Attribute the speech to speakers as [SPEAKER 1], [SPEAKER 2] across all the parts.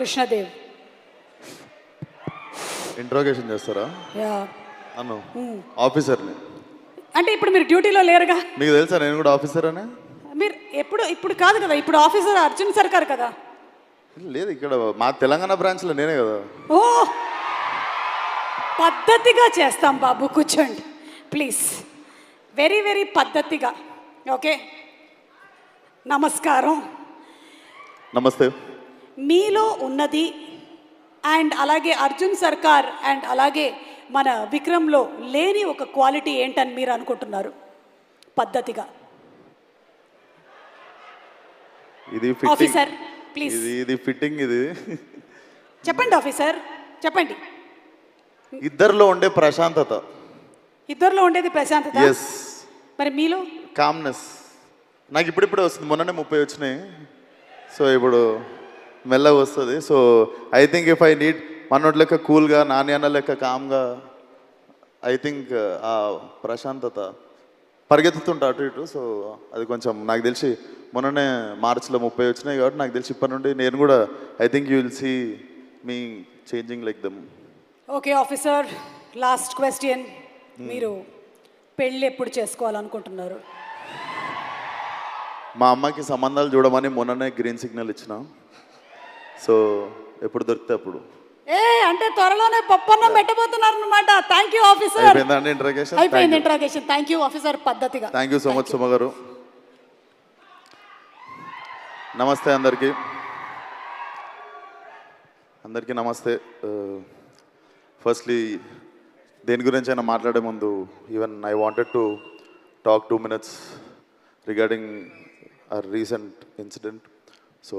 [SPEAKER 1] Krishnadev.
[SPEAKER 2] Interrogation చేస్తారా?
[SPEAKER 1] Yeah.
[SPEAKER 2] అను ఆఫీసర్ని.
[SPEAKER 1] అంటే ఇప్పుడు మీరు డ్యూటీలో లేరుగా.
[SPEAKER 2] మీకు తెలుసా నేను కూడా ఆఫీసర్ అని?
[SPEAKER 1] మీరు ఇప్పుడు కాదు కదా, ఇప్పుడు ఆఫీసర్ అర్జున్ సర్కార్ కదా.
[SPEAKER 2] లేదు, ఇక్కడ మా తెలంగాణ బ్రాంచ్లో నేనే కదా.
[SPEAKER 1] ఓ, పద్ధతిగా చేస్తాం బాబు, కూర్చోండి ప్లీజ్. వెరీ వెరీ పద్ధతిగా. ఓకే, నమస్కారం.
[SPEAKER 2] నమస్తే.
[SPEAKER 1] మీలో ఉన్నది అండ్ అలాగే అర్జున్ సర్కార్ అండ్ అలాగే మన విక్రమ్లో లేని ఒక క్వాలిటీ ఏంటని మీరు అనుకుంటున్నారు? పద్ధతిగా.
[SPEAKER 2] ఇది
[SPEAKER 1] ఆఫీసర్ ప్లీజ్.
[SPEAKER 2] ఇది ఫిట్టింగ్. ఇది
[SPEAKER 1] చెప్పండి ఆఫీసర్, చెప్పండి.
[SPEAKER 2] ఇద్దరిలో ఉండే ప్రశాంతత.
[SPEAKER 1] ఇద్దరిలో ఉండేది ప్రశాంతత.
[SPEAKER 2] ఎస్.
[SPEAKER 1] మరి మీలో?
[SPEAKER 2] కామ్నెస్. నాకు ఇప్పుడిప్పుడే వస్తుంది, మొన్ననే 30 వచ్చినాయి. సో ఇప్పుడు మెల్లగా వస్తుంది. So I think if I need మనోటి లెక్క కూల్గా, నాని అన్న లెక్క కామ్గా, ఐ థింక్ ఆ ప్రశాంతత పరిగెత్తుతుంటా అటు ఇటు. సో అది కొంచెం నాకు తెలిసి మొన్ననే మార్చిలో 30 వచ్చినాయి కాబట్టి నాకు తెలిసి ఇప్పటి నుండి నేను కూడా I think you will see me changing like them.
[SPEAKER 1] Okay officer, last question. మీరు పెళ్ళి ఎప్పుడు చేసుకోవాలనుకుంటున్నారు?
[SPEAKER 2] మా అమ్మకి సంబంధాలు చూడమని మొన్ననే గ్రీన్ సిగ్నల్ ఇచ్చిన. సో ఎప్పుడు దొరికితే అప్పుడు.
[SPEAKER 1] అంటే త్వరలోనే పప్పన్నం పెట్టబోతున్నారు అనమాట. Thank you officer.
[SPEAKER 2] అయిపోయిందండి ఇంట్రాగేషన్?
[SPEAKER 1] అయిపోయింది ఇంట్రాగేషన్. థ్యాంక్ యూ ఆఫీసర్, పద్ధతిగా.
[SPEAKER 2] Thank you so much Suma గారు. నమస్తే అందరికీ. నమస్తే. ఫస్ట్లీ దేని గురించి అయినా మాట్లాడే ముందు even I wanted to talk 2 minutes regarding a recent incident. So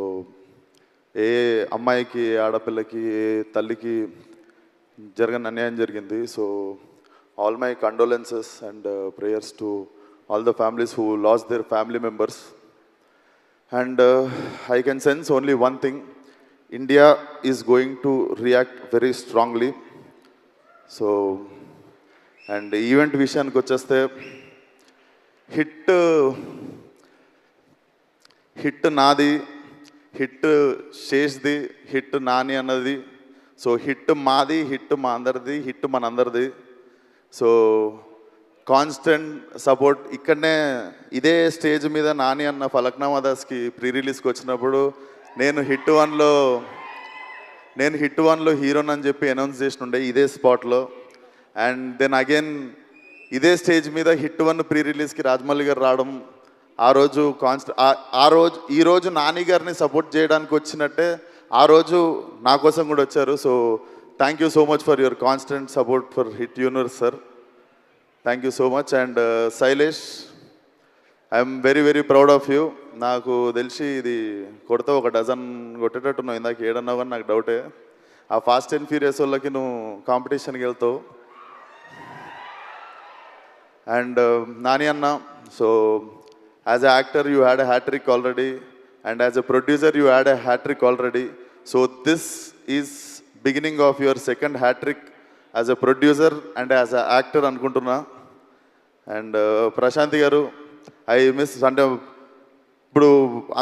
[SPEAKER 2] ఏ అమ్మాయికి, ఆడపిల్లకి, ఏ తల్లికి జరగని అన్యాయం జరిగింది. So all my condolences and prayers to all the families who lost their family members. And I can sense only one thing, India is going to react very strongly. So and event విషయానికి వచ్చేస్తే hit నాది, hit శేష్ది, hit Nani అన్నది. So hit మాది, hit మా అందరిది, hit మనందరిది. So constant support. ఇక్కడనే ఇదే స్టేజ్ మీద నాని అన్న ఫలక్నామా దాస్కి ప్రీ రిలీజ్కి వచ్చినప్పుడు నేను హిట్ వన్లో హీరోని అని చెప్పి అనౌన్స్ చేసినుండే ఇదే స్పాట్లో. అండ్ దెన్ అగైన్ ఇదే స్టేజ్ మీద హిట్ 1 ప్రీ రిలీజ్కి రాజమౌళి గారు రావడం, ఆ రోజు ఈరోజు నాని గారిని సపోర్ట్ చేయడానికి వచ్చినట్టే ఆ రోజు నా కోసం కూడా వచ్చారు. So thank you so much for your constant support for hit universe sir. Thank you so much. And Shailesh, I'm very very proud of you. నాకు తెలిసి ఇది కొడితే 1 డజన్ కొట్టేటట్టున్నావు. ఇందాక ఏడన్నావు కానీ నాకు డౌటే. ఆ ఫాస్ట్ అండ్ ఫ్యూరియస్ వాళ్ళకి నువ్వు కాంపిటీషన్కి వెళ్తావు. అండ్ నాని అన్న, so as an actor you had a hat-trick already, and as a producer you had a hat-trick already. So this is beginning of your second hat-trick as a producer and as an actor అనుకుంటున్నా. And Prashanti గారు, I miss అంటే ఇప్పుడు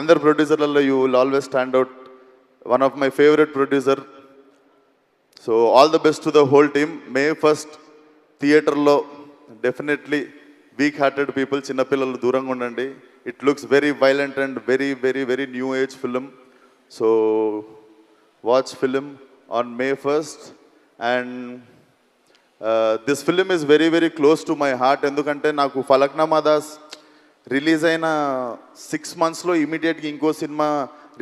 [SPEAKER 2] అందరు ప్రొడ్యూసర్లలో you will always stand out, one of my favourite producer. So all the best to the whole team. May 1st థియేటర్లో definitely weak hearted people, చిన్నపిల్లలు దూరంగా ఉండండి. It looks very violent and very very very new age film. So watch film on May 1st. And this film is very very close to my heart. ఎందుకంటే నాకు Falaknuma Das release అయిన 6 monthsలో ఇమీడియట్గా ఇంకో cinema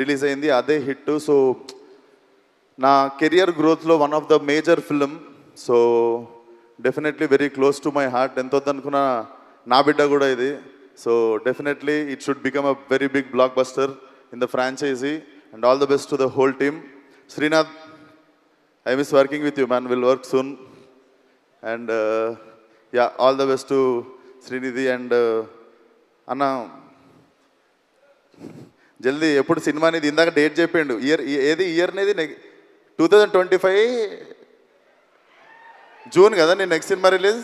[SPEAKER 2] release అయింది, అదే హిట్. సో నా career గ్రోత్లో one of the major film. So definitely very close to my heart. ఎంత వద్దనుకున్నా నా బిడ్డ కూడా ఇది. So definitely it should become a very big blockbuster in the franchise. And all the best to the whole team. Srinath, I miss working with you man, will work soon. And yeah, all the best to Srinidhi. And అన్న జల్దీ ఎప్పుడు cinema అనేది ఇందాక date చెప్పిండు, ఏది year అనేది 2025 June కదా నేను నెక్స్ట్ సినిమా రిలీజ్.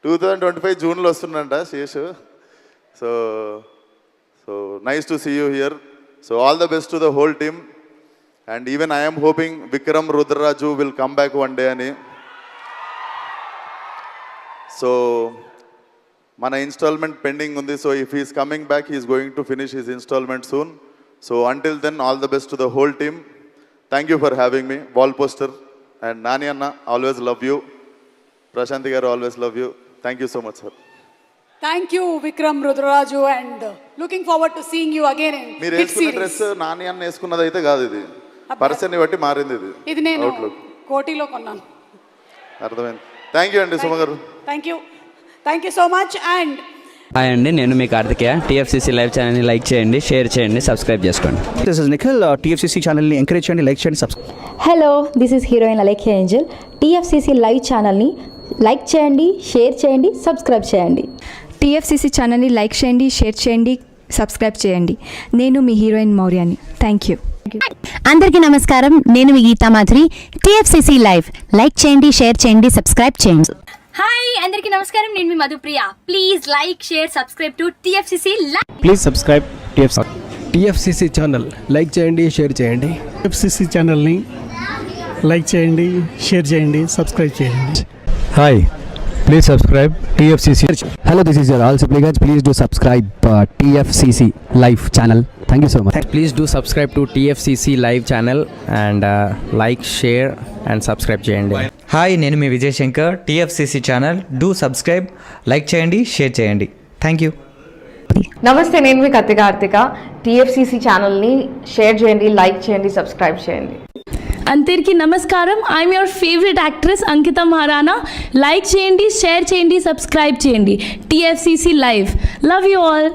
[SPEAKER 2] 2025 జూన్లో వస్తుందంట Seshu. So nice to see you here. So all the best to the whole team. And even I am hoping Vikram Rudraju will come back one day ani. So mana installment pending undi, so if he is coming back he is going to finish his installment soon. So until then, all the best to the whole team. Thank you for having me. Wall poster and Nani Anna, always love you. Prashanti garu, always love you. Thank you so much, sir.
[SPEAKER 1] Thank you Vikram Rudraraju and looking forward to seeing you again in
[SPEAKER 2] మీరు
[SPEAKER 1] hit
[SPEAKER 2] వేసుకున్న
[SPEAKER 1] series.
[SPEAKER 2] Dress Nani అన్న వేసుకున్నది అయితే కాదు, ఇది పర్సన్ని బట్టి మారింది.
[SPEAKER 1] ఇది నేను
[SPEAKER 2] అవుట్లుక్
[SPEAKER 1] కోటిలో కొన్నాను.
[SPEAKER 2] అర్థమైంది. థ్యాంక్ యూ అండి సుమ గారు.
[SPEAKER 1] Thank you so much. And
[SPEAKER 3] hi అండి, నేను మీ కార్తికేయ. టీఎఫ్సీసీ లైవ్ ఛానల్ని లైక్ చేయండి, షేర్ చేయండి, సబ్స్క్రైబ్ చేసుకోండి.
[SPEAKER 4] This is Nikhil. టీఎఫ్సీసీ ఛానల్ని ఎంకరేజ్ చేయండి, లైక్ చేయండి, subscribe.
[SPEAKER 5] Hello, this is heroine Alekhya Angel. TFCC live ఛానల్ని లైక్ చేయండి, షేర్ చేయండి, సబ్స్క్రైబ్ చేయండి.
[SPEAKER 6] టీఎఫ్సీసీ ఛానల్ని లైక్ చేయండి, షేర్ చేయండి, సబ్స్క్రైబ్ చేయండి. నేను మీ హీరోయిన్ మౌర్యాని. Thank you.
[SPEAKER 7] అందరికీ నమస్కారం, నేను మీ Geetha Madhuri. TFCC live like చేయండి, షేర్ చేయండి, సబ్స్క్రైబ్ చేయండి.
[SPEAKER 8] హాయ్ అందరికీ నమస్కారం, నేను మీ Madhupriya. Please like share subscribe to TFCC live.
[SPEAKER 4] Please subscribe
[SPEAKER 9] TFCC channel like చేయండి, షేర్ చేయండి.
[SPEAKER 10] టీఎఫ్సీసీ ఛానల్ని లైక్ చేయండి, షేర్ చేయండి, సబ్స్క్రైబ్ చేయండి.
[SPEAKER 9] Hi, please subscribe TFCC.
[SPEAKER 11] Hello, this is your all supplicants. Please do subscribe TFCC live channel. Thank you so much.
[SPEAKER 3] Please do subscribe to TFCC live channel and like, share and subscribe చేయండి.
[SPEAKER 12] Hi, నేను మీ Vijay Shankar. TFCC channel do subscribe, like చేయండి, share చేయండి. Thank you.
[SPEAKER 13] నమస్తే, నేను మీ Karthika. TFCC ఛానల్ని share చేయండి, లైక్ చేయండి, సబ్స్క్రైబ్ చేయండి.
[SPEAKER 6] అందరికీ నమస్కారం, I'm your favourite actress Ankita Maharana. Like చేయండి, షేర్ చేయండి, సబ్స్క్రైబ్ చేయండి. TFCC live. Love you all.